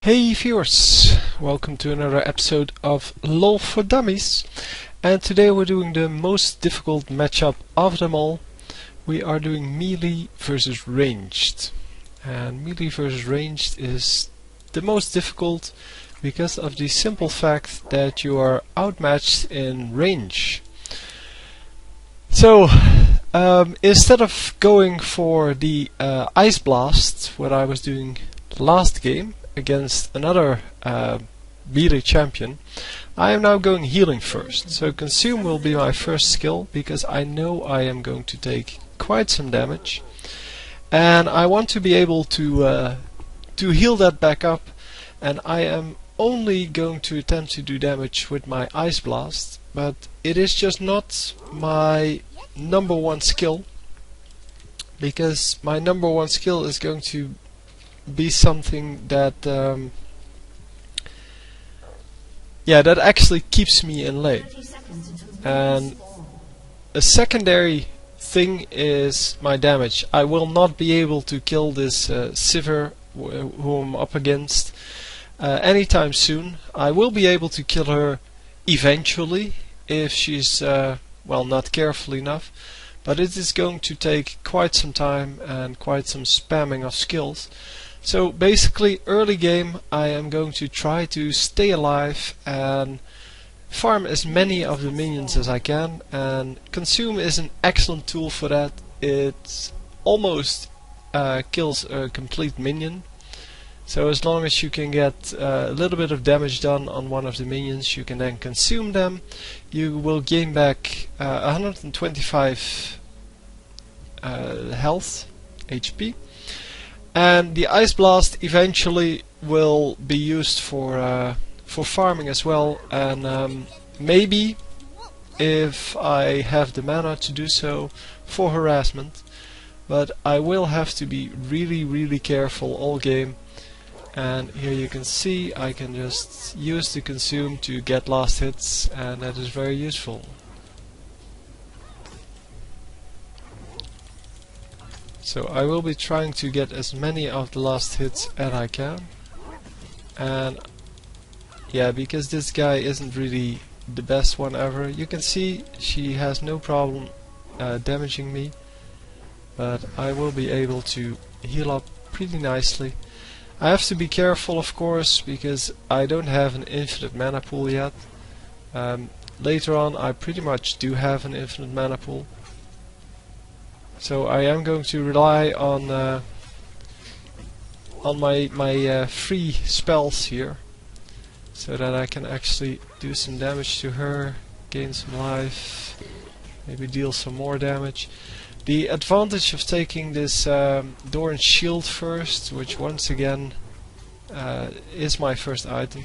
Hey viewers, welcome to another episode of LoL for Dummies, and today we're doing the most difficult matchup of them all. We are doing melee versus ranged, and melee versus ranged is the most difficult because of the simple fact that you are outmatched in range. So instead of going for the Ice Blast, what I was doing last game against another melee champion, I am now going healing first. So consume will be my first skill because I know I am going to take quite some damage, and I want to be able to heal that back up, and I am only going to attempt to do damage with my Ice Blast, but it is just not my number one skill, because my number one skill is going to be something that that actually keeps me in lane. And a secondary thing is my damage. I will not be able to kill this Sivir who I'm up against anytime soon. I will be able to kill her eventually if she's well, not careful enough, but it is going to take quite some time and quite some spamming of skills. So basically, early game I am going to try to stay alive and farm as many of the minions as I can, and consume is an excellent tool for that. It almost kills a complete minion. So as long as you can get a little bit of damage done on one of the minions, you can then consume them. You will gain back 125 health, HP. And the Ice Blast eventually will be used for farming as well, and maybe, if I have the mana to do so, for harassment. But I will have to be really careful all game. And here you can see I can just use the consume to get last hits, and that is very useful. So I will be trying to get as many of the last hits as I can. And yeah, because this guy isn't really the best one ever, you can see she has no problem damaging me, but I will be able to heal up pretty nicely. I have to be careful, of course, because I don't have an infinite mana pool yet. Later on I pretty much do have an infinite mana pool. So I am going to rely on my free spells here, so that I can actually do some damage to her, gain some life, maybe deal some more damage. The advantage of taking this Doran's Shield first, which once again is my first item,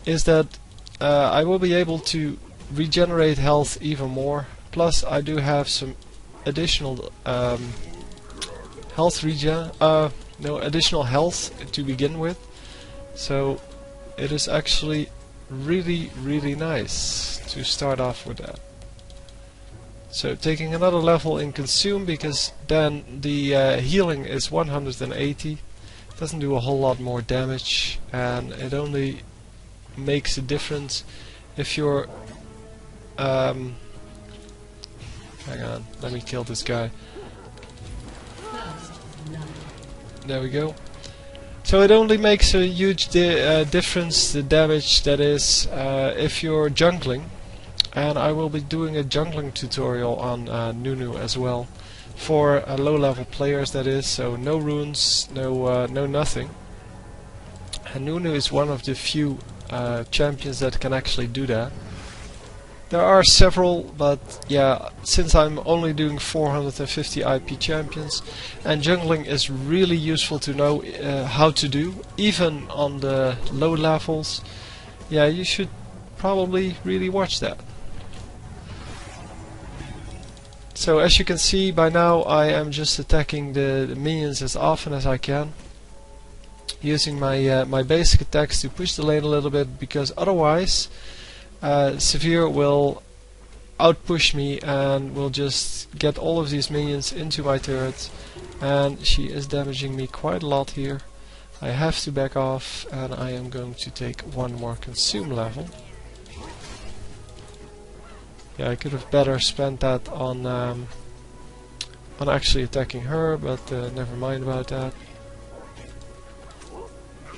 is that I will be able to regenerate health even more. Plus I do have some additional additional health to begin with, so it is actually really nice to start off with that. So taking another level in consume, because then the healing is 180, doesn't do a whole lot more damage, and it only makes a difference if you're hang on, let me kill this guy. There we go. So it only makes a huge difference, the damage, that is, if you're jungling. And I will be doing a jungling tutorial on Nunu as well, for low level players, that is, so no runes, no nothing. And Nunu is one of the few champions that can actually do that. There are several, but yeah, since I'm only doing 450 IP champions, and jungling is really useful to know how to do, even on the low levels, yeah, you should probably really watch that. So as you can see by now, I am just attacking the minions as often as I can, using my my basic attacks to push the lane a little bit, because otherwise Sivir will outpush me and will just get all of these minions into my turret, and she is damaging me quite a lot here. I have to back off, and I am going to take one more consume level. Yeah, I could have better spent that on actually attacking her, but never mind about that.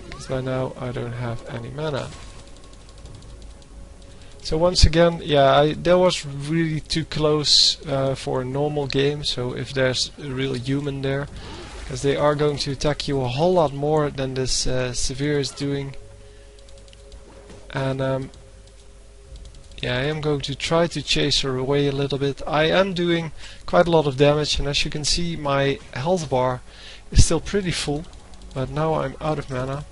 Because by now I don't have any mana. So once again, yeah, that was really too close for a normal game. So if there's a real human there, because they are going to attack you a whole lot more than this Severe is doing. And yeah, I am going to try to chase her away a little bit. I am doing quite a lot of damage, and as you can see, my health bar is still pretty full, but now I'm out of mana.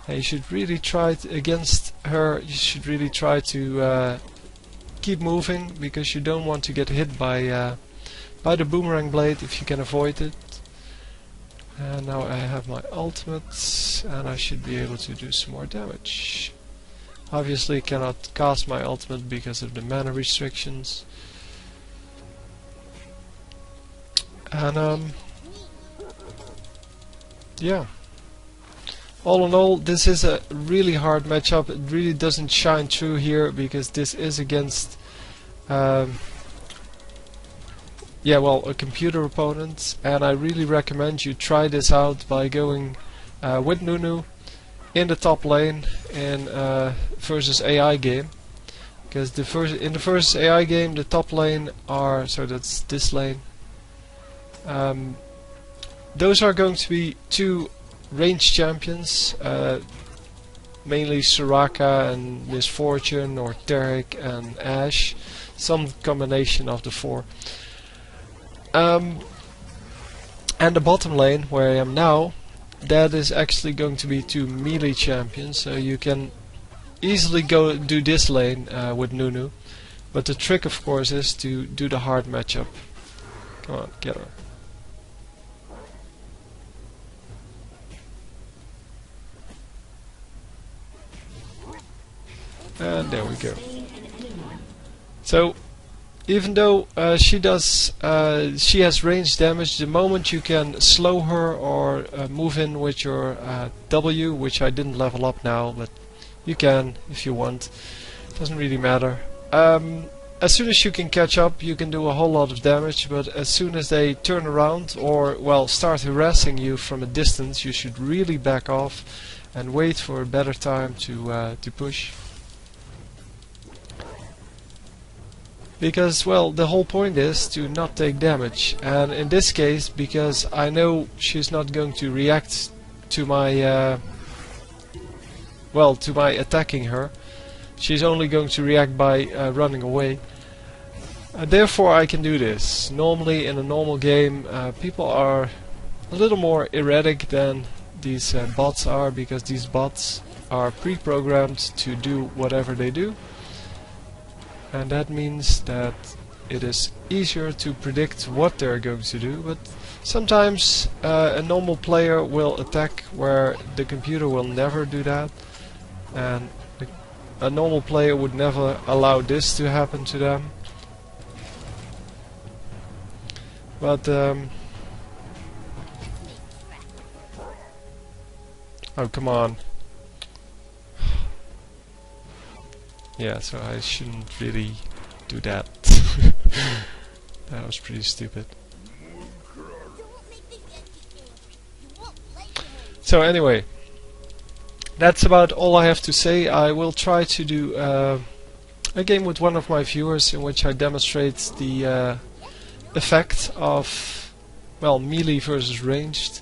And you should really try against her. You should really try to keep moving, because you don't want to get hit by the boomerang blade if you can avoid it. And now I have my ultimate, and I should be able to do some more damage. Obviously cannot cast my ultimate because of the mana restrictions. And yeah. All in all, this is a really hard matchup. It really doesn't shine through here because this is against yeah, well, a computer opponent, and I really recommend you try this out by going with Nunu in the top lane in versus AI game, because in the versus AI game the top lane are, so that's this lane, those are going to be two range champions, mainly Soraka and Misfortune, or Taric and Ashe, some combination of the four. And the bottom lane, where I am now, that is actually going to be two melee champions, so you can easily go do this lane with Nunu. But the trick, of course, is to do the hard matchup. Come on, get her. And there we go. So, even though she has range damage, the moment you can slow her or move in with your W, which I didn't level up now, but you can if you want. Doesn't really matter. As soon as you can catch up, you can do a whole lot of damage, but as soon as they turn around or, well, start harassing you from a distance, you should really back off and wait for a better time to push. Because, well, the whole point is to not take damage, and in this case, because I know she's not going to react to my well, to my attacking her, she's only going to react by running away. Therefore I can do this. Normally in a normal game people are a little more erratic than these bots are, because these bots are pre-programmed to do whatever they do. And that means that it is easier to predict what they're going to do, but sometimes a normal player will attack where the computer will never do that, and a normal player would never allow this to happen to them. But oh, come on. Yeah, so I shouldn't really do that. That was pretty stupid. So anyway, that's about all I have to say. I will try to do a game with one of my viewers in which I demonstrate the effect of, well, melee versus ranged,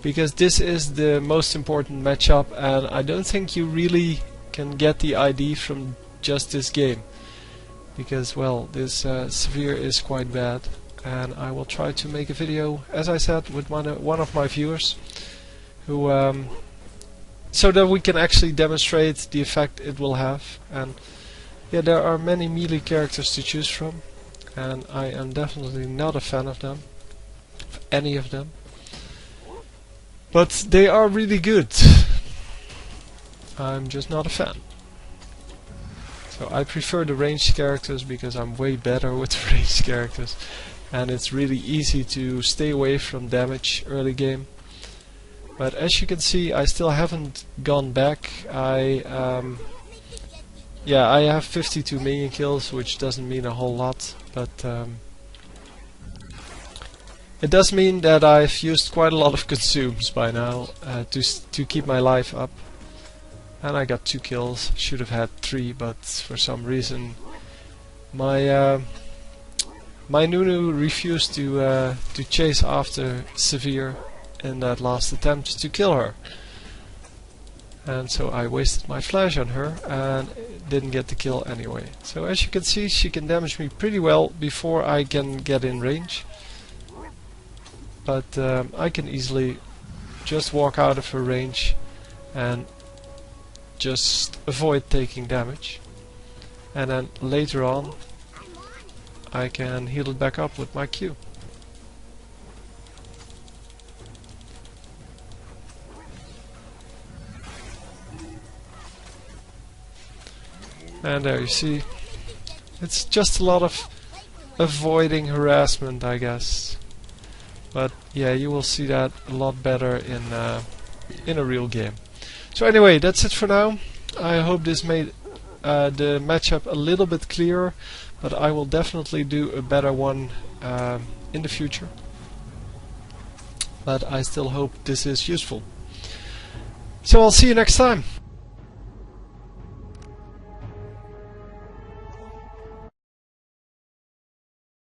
because this is the most important matchup, and I don't think you really can get the ID from just this game, because, well, this Severe is quite bad, and I will try to make a video, as I said, with one of my viewers, who so that we can actually demonstrate the effect it will have. And yeah, there are many melee characters to choose from, and I am definitely not a fan of them, of any of them, but they are really good. I'm just not a fan. So I prefer the ranged characters because I'm way better with the ranged characters, and it's really easy to stay away from damage early game. But as you can see, I still haven't gone back. Yeah, I have 52 million kills, which doesn't mean a whole lot, but it does mean that I've used quite a lot of consumes by now to keep my life up. And I got 2 kills. Should have had 3, but for some reason my my Nunu refused to chase after Severe in that last attempt to kill her. And so I wasted my flash on her and didn't get the kill anyway. So as you can see, she can damage me pretty well before I can get in range. But I can easily just walk out of her range and just avoid taking damage. And then later on I can heal it back up with my Q. And there you see, it's just a lot of avoiding harassment, I guess. But yeah, you will see that a lot better in a real game. So anyway, that's it for now. I hope this made the matchup a little bit clearer, but I will definitely do a better one in the future. But I still hope this is useful. So I'll see you next time.